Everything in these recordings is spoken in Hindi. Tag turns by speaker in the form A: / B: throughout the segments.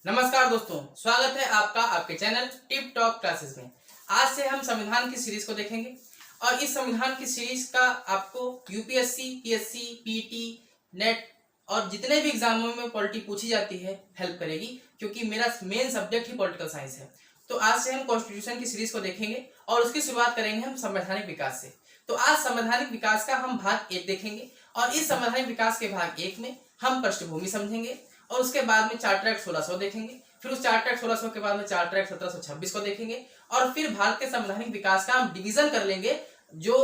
A: नमस्कार दोस्तों, स्वागत है आपका आपके चैनल टिप टॉप क्लासेस में। आज से हम संविधान की सीरीज को देखेंगे और इस संविधान की सीरीज का आपको यूपीएससी, पीएससी, पीटी, नेट और जितने भी एग्जामों में पॉलिटी पूछी जाती है हेल्प करेगी, क्योंकि मेरा मेन सब्जेक्ट ही पॉलिटिकल साइंस है। तो आज से हम कॉन्स्टिट्यूशन की सीरीज को देखेंगे और उसकी शुरुआत करेंगे हम संवैधानिक विकास से। तो आज संवैधानिक विकास का हम भाग 1 देखेंगे और इस संवैधानिक विकास के भाग 1 में हम पृष्ठभूमि समझेंगे और उसके बाद में चार्टर एक्ट 1600 देखेंगे। फिर उस चार्टर एक्ट 1600 के बाद में चार्टर एक्ट 1726 को देखेंगे और फिर भारत के संवैधानिक विकास का हम डिवीजन कर लेंगे, जो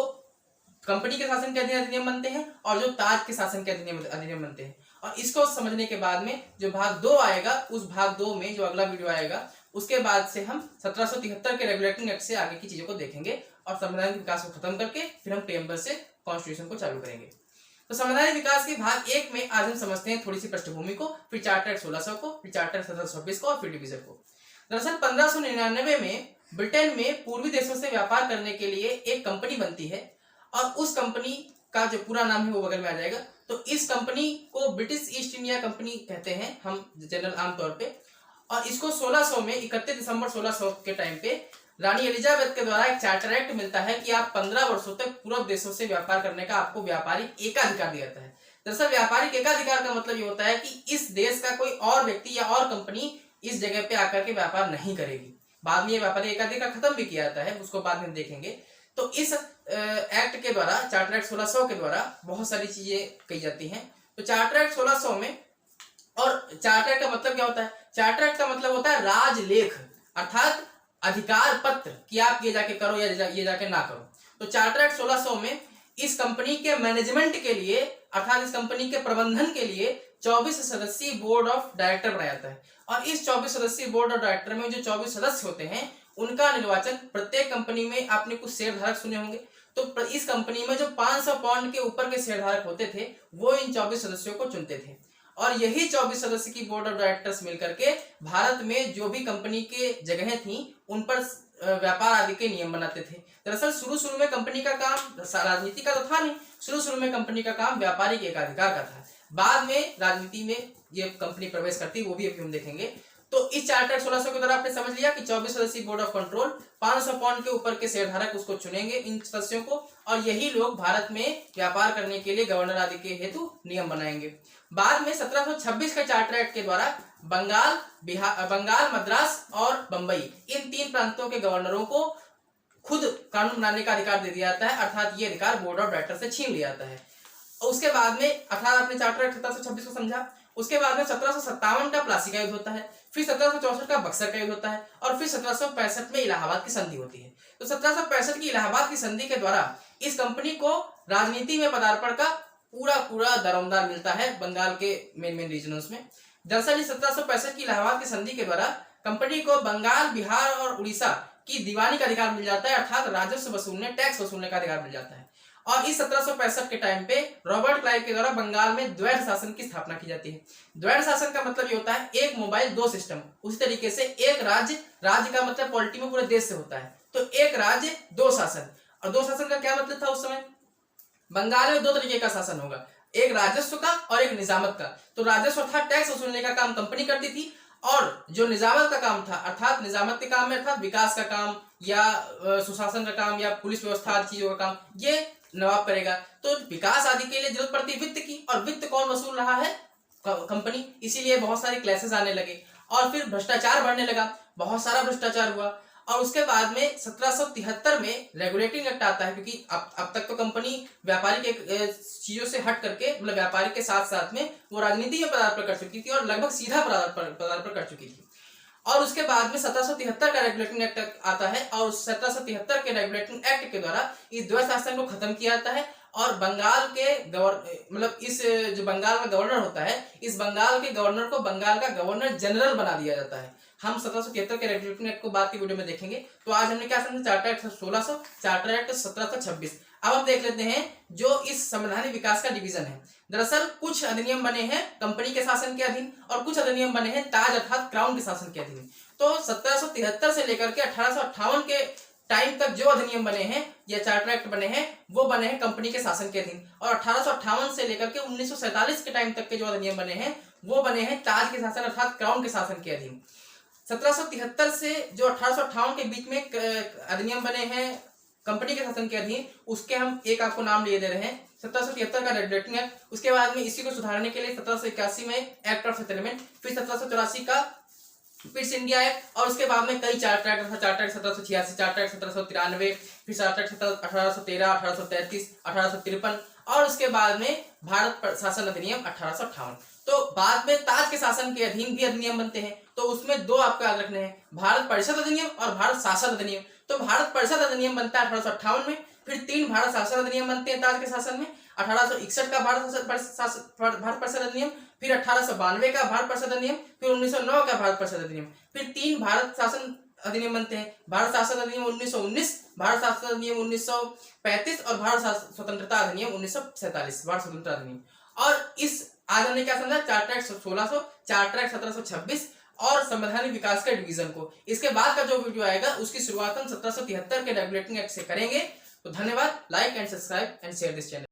A: कंपनी के शासन के अधीन अधिनियम बनते हैं और जो ताज के शासन के अधिनियम बनते हैं। और इसको समझने के बाद में जो भाग 2 आएगा, उस भाग 2 में जो अगला वीडियो आएगा उसके बाद से हम 1773 के रेगुलेटिंग एक्ट से आगे की चीजों को देखेंगे और संवैधानिक विकास को खत्म करके फिर हम प्रेम्बल से कॉन्स्टिट्यूशन को चालू करेंगे। तो संवैधानिक विकास के भाग 1 में आज हम समझते हैं थोड़ी सी पृष्ठभूमि को, फिर चार्टर एक्ट 1600 को, फिर चार्टर 1726 को और फिर डिवीजन को। दरअसल 1599 में ब्रिटेन में पूर्वी देशों से व्यापार करने के लिए एक कंपनी बनती है और उस कंपनी का जो पूरा नाम है वो बगल में आ जाएगा। तो इस कंपनी को ब्रिटिश ईस्ट इंडिया कंपनी कहते हैं हम जनरल आमतौर पे। और इसको 1600 में 31 दिसंबर 1600 के टाइम पे रानी एलिजाबेथ के द्वारा एक चार्टर एक्ट मिलता है कि आप 15 वर्षों तक पूर्व देशों से व्यापार करने का आपको व्यापारिक एकाधिकार दिया जाता है। दरअसल व्यापारिक एकाधिकार का मतलब ये होता है कि इस देश का कोई और व्यक्ति या और कंपनी इस जगह पे आकर के व्यापार नहीं करेगी। बाद में ये व्यापारिक एकाधिकार खत्म भी किया जाता है, उसको बाद में देखेंगे। तो इस एक्ट के द्वारा, चार्टर एक्ट 1600 के द्वारा बहुत सारी चीजें कही जाती हैं। तो चार्टर एक्ट 1600 में, और चार्टर एक्ट का मतलब क्या होता है? चार्टर एक्ट का मतलब होता है राजलेख, अर्थात अधिकार पत्र कि आप ये जाके करो या ये जाके ना करो। तो चार्टर एक्ट 1600 में इस कंपनी के मैनेजमेंट के लिए, अर्थात इस कंपनी के प्रबंधन के लिए 24 सदस्यीय बोर्ड ऑफ डायरेक्टर बनाया जाता है। और इस 24 सदस्यीय बोर्ड ऑफ डायरेक्टर में जो 24 सदस्य होते हैं उनका निर्वाचन, प्रत्येक कंपनी में आपने कुछ शेयरधारक सुने होंगे, तो इस कंपनी में जो 500 पाउंड के ऊपर के शेयरधारक होते थे वो इन 24 सदस्यों को चुनते थे। और यही 24 सदस्य की बोर्ड ऑफ डायरेक्टर्स मिलकर के भारत में जो भी कंपनी के जगहें थी उन पर व्यापार आदि के नियम बनाते थे। दरअसल शुरू में कंपनी का काम राजनीति का तो था नहीं, शुरू में कंपनी का काम व्यापारिक एकाधिकार का था। बाद में राजनीति में ये कंपनी प्रवेश करती, वो भी अभी हम देखेंगे। तो इस चार्टर 1600 के द्वारा आपने समझ लिया कि 24 सदस्यीय बोर्ड ऑफ कंट्रोल, 500 पाउंड के ऊपर के शेयरधारक उसको चुनेंगे इन सदस्यों को, और यही लोग भारत में व्यापार करने के लिए गवर्नर आदि के हेतु नियम बनाएंगे। बाद में 1726 के चार्टर एक्ट के द्वारा बंगाल, मद्रास और बंबई, इन 3 प्रांतों के गवर्नरों को खुद कानून बनाने का अधिकार दे दिया जाता है, अर्थात ये अधिकार बोर्ड ऑफ डायरेक्टर से छीन लिया जाता है। और उसके बाद में, अर्थात आपने चार्टर एक्ट 1726 को समझा। उसके बाद में 1757 का प्लासी का युद्ध होता है, फिर 1764 का बक्सर का युद्ध होता है और फिर 1765 में इलाहाबाद की संधि होती है। तो 1765 की इलाहाबाद की संधि के द्वारा इस कंपनी को राजनीति में पदार्पण का पूरा दारोमदार मिलता है बंगाल के मेन रीजनों में। दरअसल 1765 की इलाहाबाद की संधि के द्वारा कंपनी को बंगाल, बिहार और उड़ीसा की दीवानी का अधिकार मिल जाता है, अर्थात राजस्व वसूलने, टैक्स वसूलने का अधिकार मिल जाता है। और इस 1765 के टाइम पे रॉबर्ट क्लाइव के द्वारा बंगाल में द्वैध शासन की स्थापना की जाती है। द्वैध शासन का मतलब ये होता है एक मोबाइल 2 सिस्टम। उसी तरीके से एक राज्य का मतलब पॉलिटी में पूरे देश से होता है, तो एक राज्य 2 शासन। और 2 शासन का क्या मतलब था उस समय? बंगाल में 2 तरीके का शासन होगा, एक राजस्व का और एक निजामत का। तो राजस्व अर्थात टैक्स वसूलने का काम कंपनी करती थी, और जो निजामत का काम था, अर्थात निजामत के काम में अर्थात विकास का काम या सुशासन का काम या पुलिस व्यवस्था चीजों का काम, ये नवाब करेगा। तो विकास आदि के लिए जरूरत पड़ती है वित्त की, और वित्त कौन वसूल रहा है? कंपनी। इसीलिए बहुत सारे क्लासेस आने लगे और फिर भ्रष्टाचार बढ़ने लगा, बहुत सारा भ्रष्टाचार हुआ। और उसके बाद में 1773 में रेगुलेटिंग एक्ट आता है, क्योंकि अब तक तो कंपनी व्यापारिक चीजों से हट करके, मतलब व्यापारिक के साथ साथ में वो राजनीति में पदार्पण कर चुकी थी और लगभग सीधा पदार्पण कर चुकी थी। और उसके बाद में 1773 का रेगुलेटिंग एक्ट आता है और 1773 के रेगुलेटिंग एक्ट के द्वारा इस द्वैध शासन को खत्म किया जाता है और बंगाल के मतलब इस जो बंगाल का गवर्नर होता है, इस बंगाल के गवर्नर को बंगाल का गवर्नर जनरल बना दिया जाता है। हम 1773 के रेगुलेटिंग एक्ट को बाद की वीडियो में देखेंगे। तो आज हमने क्या समझा? Charter act 1600, charter act 1726। अब हम देख लेते हैं जो इस संवैधानिक विकास का डिवीजन है। दरअसल कुछ अधिनियम बने हैं कंपनी के शासन के अधीन और कुछ अधिनियम बने हैं ताज अर्थात क्राउन के शासन के अधीन। तो 1773 से लेकर के 1858 के टाइम तक जो अधिनियम बने हैं या चार्टर एक्ट बने हैं वो बने हैं कंपनी के शासन के अधीन, और 1858 से लेकर के 1947 के टाइम तक के जो अधिनियम बने हैं वो बने हैं ताज के शासन अर्थात क्राउन के शासन के अधीन। 1773 से जो 1858 के बीच में अधिनियम बने हैं कंपनी के शासन के अधीन, उसके हम एक आपको नाम लिए दे रहे हैं। 1773 का रेगुलेटिंग एक्ट, उसके बाद में इसी को सुधारने के लिए 1781 में एक्ट ऑफ सेटलमेंट, फिर 1784 का पिट्स इंडिया एक्ट, और उसके बाद में कई charter act, charter act 1786, charter act 1793, फिर चार्टर एक्ट 1813, 1833, 1853, और उसके बाद में भारत शासन अधिनियम 1858। तो बाद में ताज के शासन के अधीन भी अधिनियम बनते हैं, तो उसमें दो आपको याद रखने हैं, भारत परिषद अधिनियम और भारत शासन अधिनियम। तो भारत परिषद अधिनियम बनता है 1858 में, फिर 3 भारत शासन अधिनियम बनते हैं ताज के शासन में। 1861 का भारत परिषद अधिनियम, फिर 1892 का भारत परिषद अधिनियम, फिर 1909 का भारत परिषद अधिनियम, फिर 3 भारत शासन अधिनियम बनते हैं, भारत शासन अधिनियम 1919, भारत शासन अधिनियम 1935 और भारत स्वतंत्रता अधिनियम 1947, भारत स्वतंत्रता अधिनियम। और इस आज हमने क्या समझा, चार्टर एक्ट 1600, चार्टर एक्ट 1726 और संवैधानिक विकास के डिवीजन को। इसके बाद का जो वीडियो आएगा उसकी शुरुआत हम 1773 के रेगुलेटिंग एक्ट से करेंगे। तो धन्यवाद, like and subscribe and share this channel.